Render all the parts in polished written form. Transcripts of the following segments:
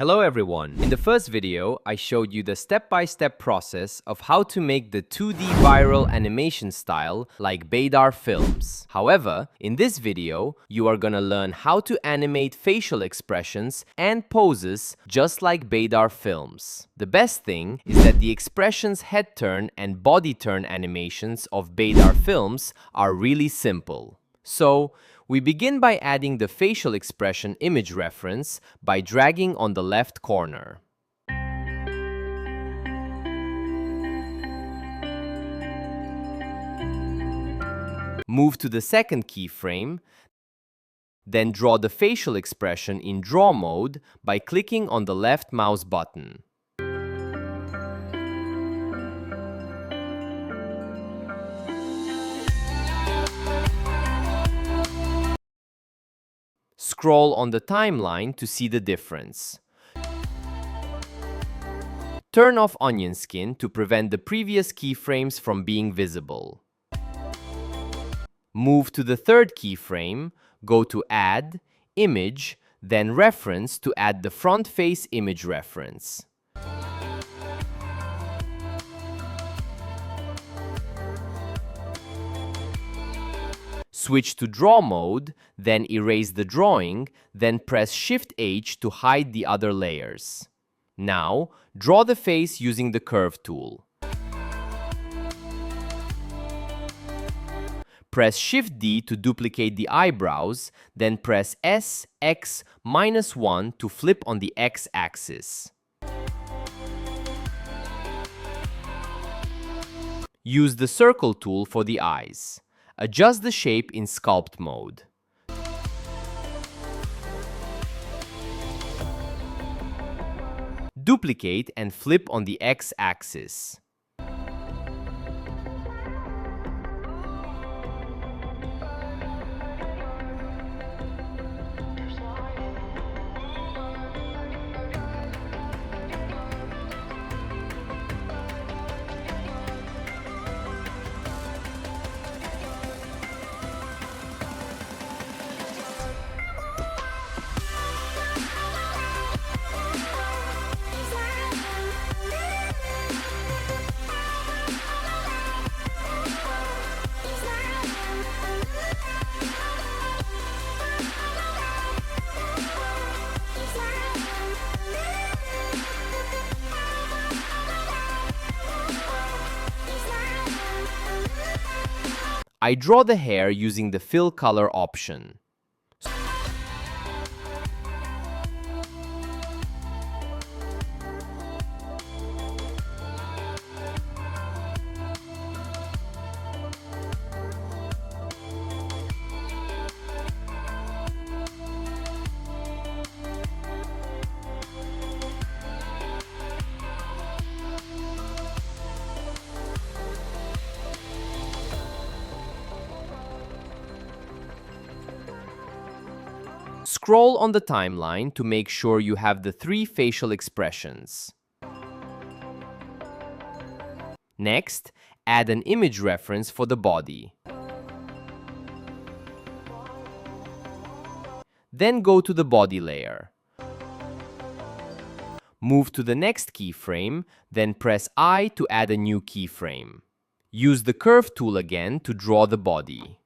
Hello everyone! In the first video, I showed you the step-by-step process of how to make the 2D viral animation style like Baydar films. However, in this video, you are gonna learn how to animate facial expressions and poses just like Baydar films. The best thing is that the expressions head turn and body turn animations of Baydar films are really simple. So, we begin by adding the facial expression image reference by dragging on the left corner. Move to the second keyframe, then draw the facial expression in draw mode by clicking on the left mouse button. Scroll on the timeline to see the difference. Turn off onion skin to prevent the previous keyframes from being visible. Move to the third keyframe, go to Add, Image, then Reference to add the front face image reference. Switch to draw mode, then erase the drawing, then press Shift-H to hide the other layers. Now, draw the face using the curve tool. Press Shift-D to duplicate the eyebrows, then press S, X, -1 to flip on the X-axis. Use the circle tool for the eyes. Adjust the shape in sculpt mode. Duplicate and flip on the X-axis. I draw the hair using the fill color option. Scroll on the timeline to make sure you have the 3 facial expressions. Next, add an image reference for the body. Then go to the body layer. Move to the next keyframe, then press I to add a new keyframe. Use the curve tool again to draw the body.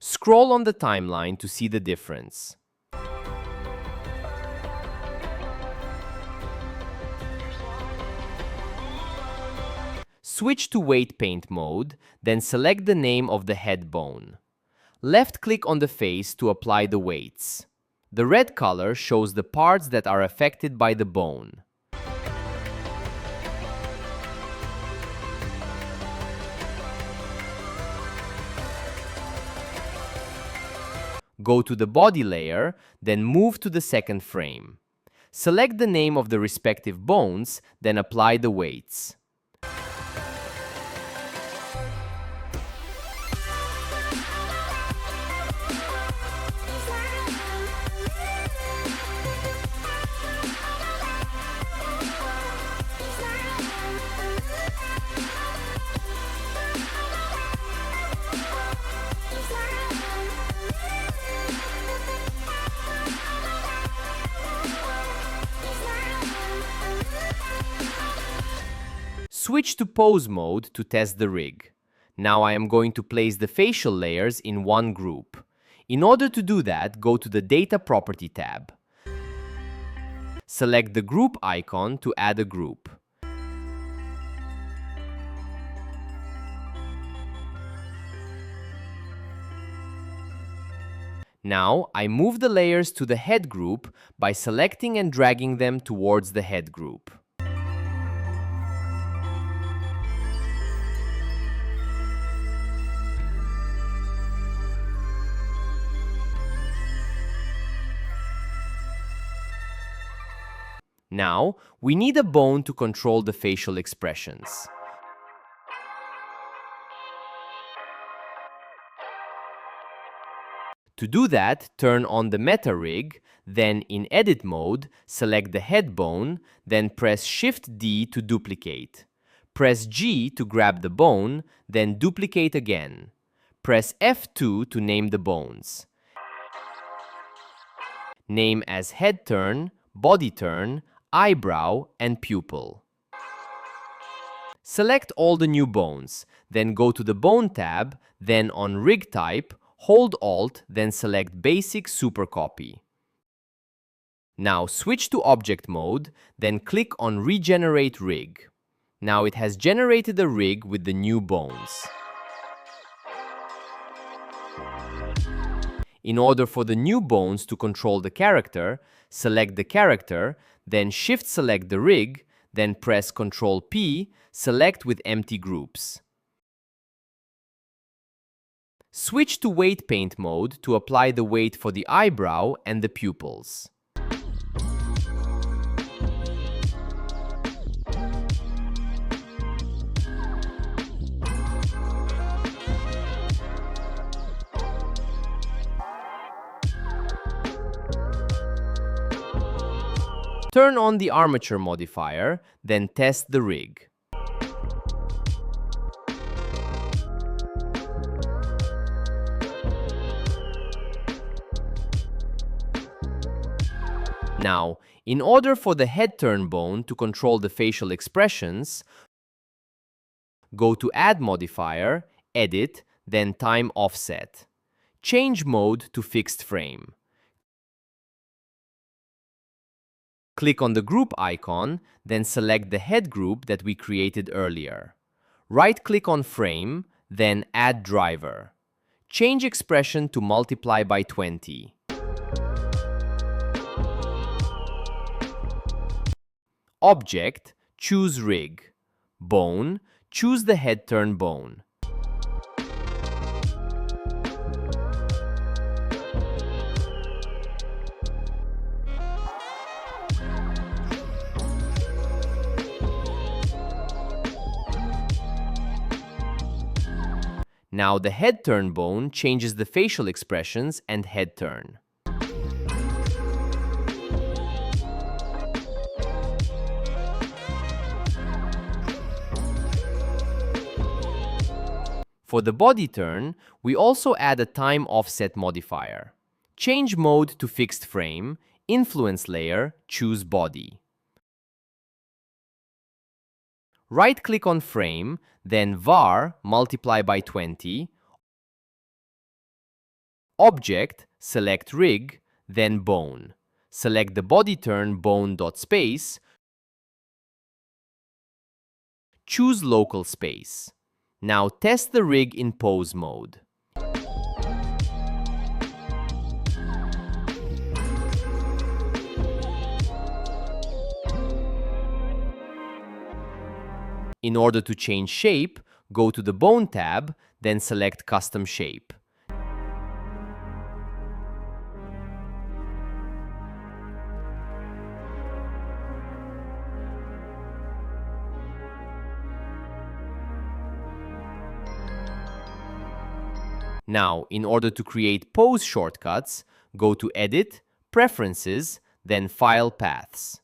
Scroll on the timeline to see the difference. Switch to weight paint mode, then select the name of the head bone. Left-click on the face to apply the weights. The red color shows the parts that are affected by the bone. Go to the body layer, then move to the second frame. Select the name of the respective bones, then apply the weights. Switch to pose mode to test the rig. Now I am going to place the facial layers in one group. In order to do that, go to the Data Property tab. Select the group icon to add a group. Now, I move the layers to the head group by selecting and dragging them towards the head group. Now, we need a bone to control the facial expressions. To do that, turn on the Meta Rig, then in Edit mode, select the head bone, then press Shift-D to duplicate. Press G to grab the bone, then duplicate again. Press F2 to name the bones. Name as head turn, body turn, eyebrow, and pupil. Select all the new bones, then go to the Bone tab, then on Rig Type, hold Alt, then select Basic Super Copy. Now switch to Object mode, then click on Regenerate Rig. Now it has generated a rig with the new bones. In order for the new bones to control the character, select the character, then Shift-select the rig, then press Ctrl-P, select with empty groups. Switch to Weight Paint mode to apply the weight for the eyebrow and the pupils. Turn on the armature modifier, then test the rig. Now, in order for the head turn bone to control the facial expressions, go to Add modifier, Edit, then Time Offset. Change mode to fixed frame. Click on the group icon, then select the head group that we created earlier. Right-click on Frame, then Add Driver. Change expression to multiply by 20. Object, choose Rig. Bone, choose the head turn bone. Now the head turn bone changes the facial expressions and head turn. For the body turn, we also add a time offset modifier. Change mode to fixed frame, influence layer, choose body. Right-click on frame, then var, multiply by 20. Object, select rig, then bone. Select the body turn bone.space. Choose local space. Now test the rig in pose mode. In order to change shape, go to the Bone tab, then select Custom Shape. Now, in order to create pose shortcuts, go to Edit, Preferences, then File Paths.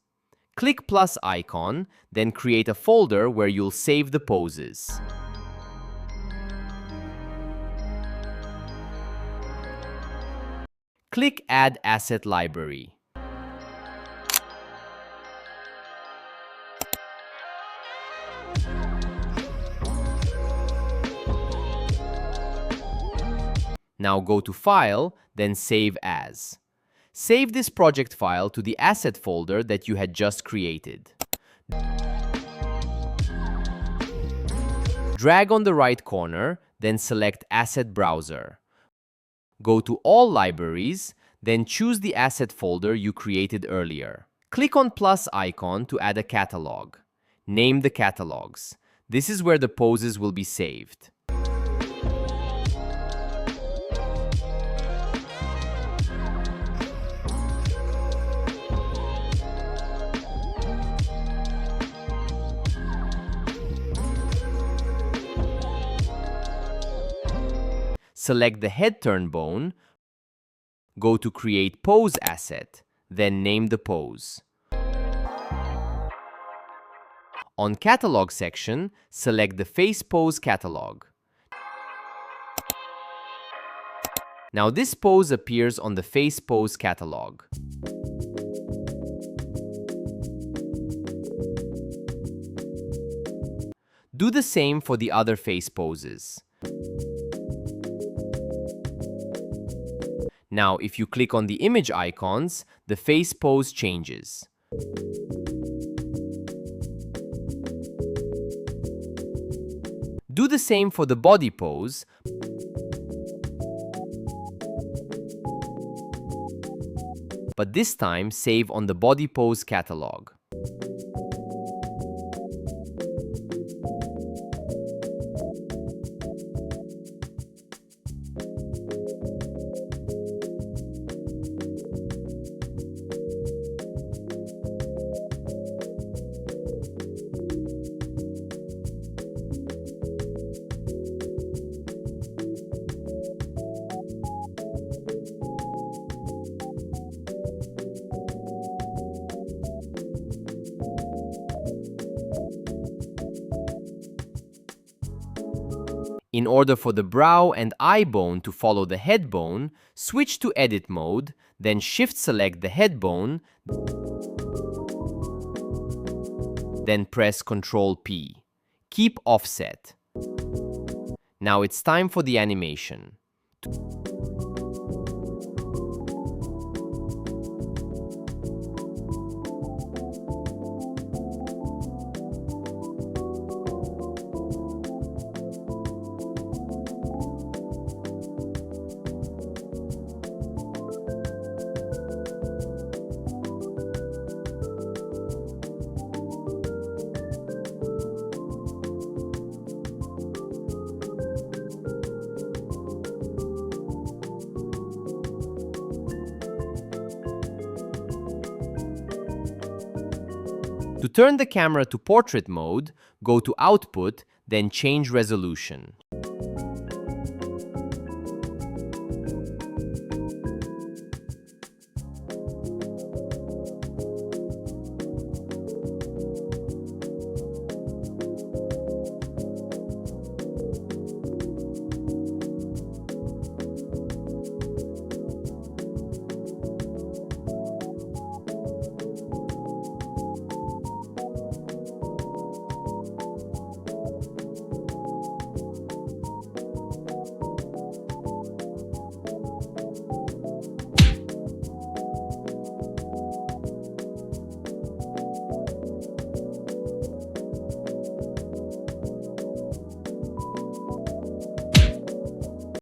Click plus icon, then create a folder where you'll save the poses. Click Add Asset Library. Now go to File, then Save As. Save this project file to the asset folder that you had just created. Drag on the right corner, then select Asset Browser. Go to All Libraries, then choose the asset folder you created earlier. Click on plus icon to add a catalog. Name the catalogs. This is where the poses will be saved. Select the head turn bone, go to Create Pose Asset, then name the pose. On Catalog section, select the Face Pose catalog. Now this pose appears on the Face Pose catalog. Do the same for the other face poses. Now, if you click on the image icons, the face pose changes. Do the same for the body pose, but this time save on the body pose catalog. In order for the brow and eye bone to follow the head bone, switch to Edit mode, then Shift-select the head bone, then press Ctrl-P. Keep offset. Now it's time for the animation. To turn the camera to portrait mode, go to Output, then change resolution.